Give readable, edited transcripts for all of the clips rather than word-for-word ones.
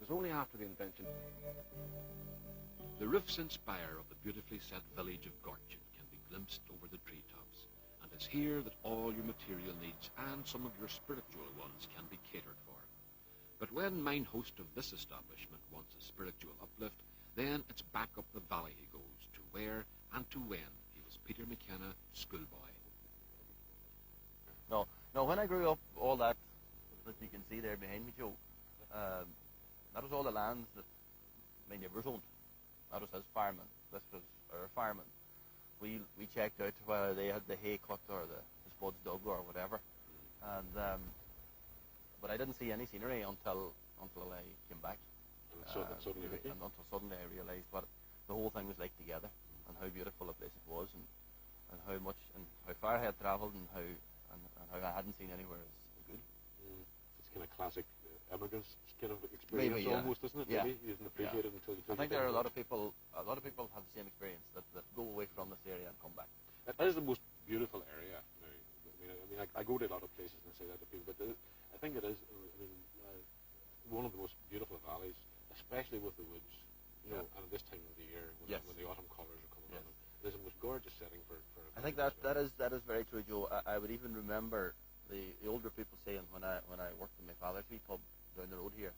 was only after the invention. The roofs and spire of the beautifully set village of Gortin can be glimpsed over the treetops, and it's here that all your material needs and some of your spiritual ones can be catered for. But when mine host of this establishment wants a spiritual uplift, then it's back up the valley he goes, to where and to when he was Peter McKenna, schoolboy. No, when I grew up, all that you can see there behind me, Joe, that was all the lands that my neighbours owned. That was his fireman. This was our fireman. We checked out whether they had the hay cut or the spuds dug or whatever, and but I didn't see any scenery until I came back. Until suddenly I realised what the whole thing was like together, and how beautiful a place it was, and how much and how far I had travelled, and how I hadn't seen anywhere as good. It's kind of classic immigrants kind of experience. Maybe, yeah. Almost, isn't it? Yeah. Maybe you didn't appreciate it until you. I think there are a lot of people have the same experience that go away from this area and come back. It is the most beautiful area. Now, I go to a lot of places and say that to people, but I think it is. One of the most beautiful valleys, especially with the woods. You know, and at this time of the year, when the autumn colours are coming on, it is the most gorgeous setting for. I think that is very true, Joe. I would even remember the older people saying when I worked in my father's wee pub down the road here,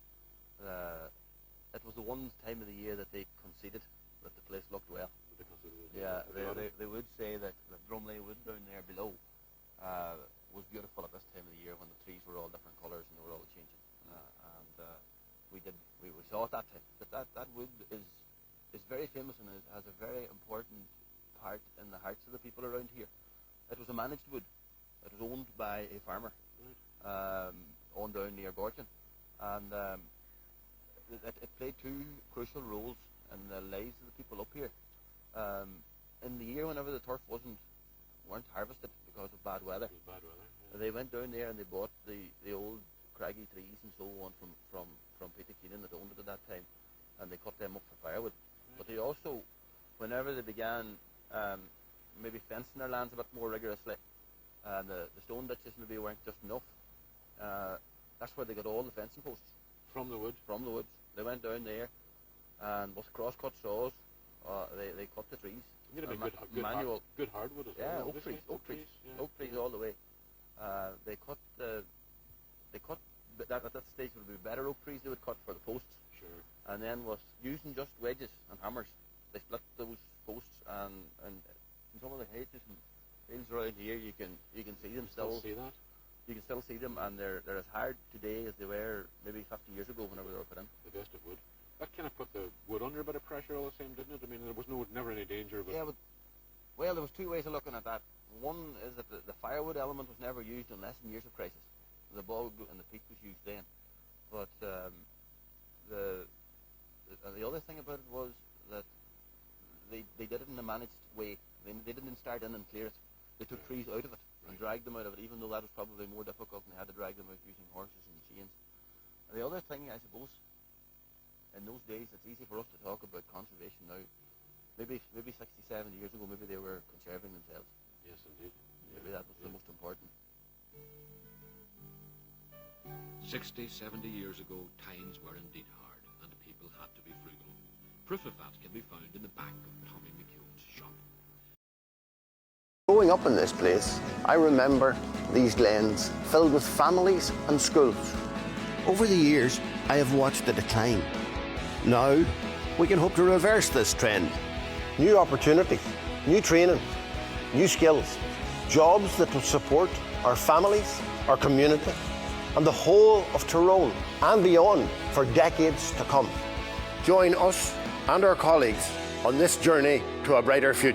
it was the one time of the year that they conceded that the place looked well. Yeah, they would say that the Drumley Wood down there below was beautiful at this time of the year when the trees were all different colours and they were all changing. We saw it that time. But that wood is very famous and it has a very important part in the hearts of the people around here. It was a managed wood. It was owned by a farmer on down near Gortin, and it played two crucial roles in the lives of the people up here. In the year whenever the turf weren't harvested because of bad weather, they went down there and they bought the old craggy trees and so on from Peter Keenan that owned it at that time, and they cut them up for firewood. But they also, whenever they began maybe fencing their lands a bit more rigorously, and the stone ditches maybe weren't just enough, that's where they got all the fencing posts. From the woods? From the woods. They went down there and with cross-cut saws, they cut the trees. You need a good hardwood as well. Yeah, oak trees all the way. They cut at that stage would be better oak trees they would cut for the posts. Sure. And then was using just wedges and hammers. They split those posts, and in some of the hedges and fields around here you can see them still. See that? You can still see them, and they're as hard today as they were maybe 50 years ago whenever they were put in. The best of wood. That kind of put the wood under a bit of pressure all the same, didn't it? I mean, there was never any danger of it. Yeah, well, there was two ways of looking at that. One is that the firewood element was never used unless in years of crisis. The bog and the peat was used then. But the other thing about it was that they did it in a managed way. They didn't start in and clear it. They took trees out of it and dragged them out of it, even though that was probably more difficult and they had to drag them out using horses and chains. And the other thing, I suppose, in those days, it's easy for us to talk about conservation now. Maybe 60, 70 years ago, maybe they were conserving themselves. Yes, indeed. Maybe that was the most important. 60, 70 years ago, times were indeed hard, and people had to be frugal. Proof of that can be found in the back of Tommy McKeown's shop. Growing up in this place, I remember these glens filled with families and schools. Over the years, I have watched the decline. Now, we can hope to reverse this trend. New opportunities, new training, new skills, jobs that will support our families, our community, and the whole of Tyrone and beyond for decades to come. Join us and our colleagues on this journey to a brighter future.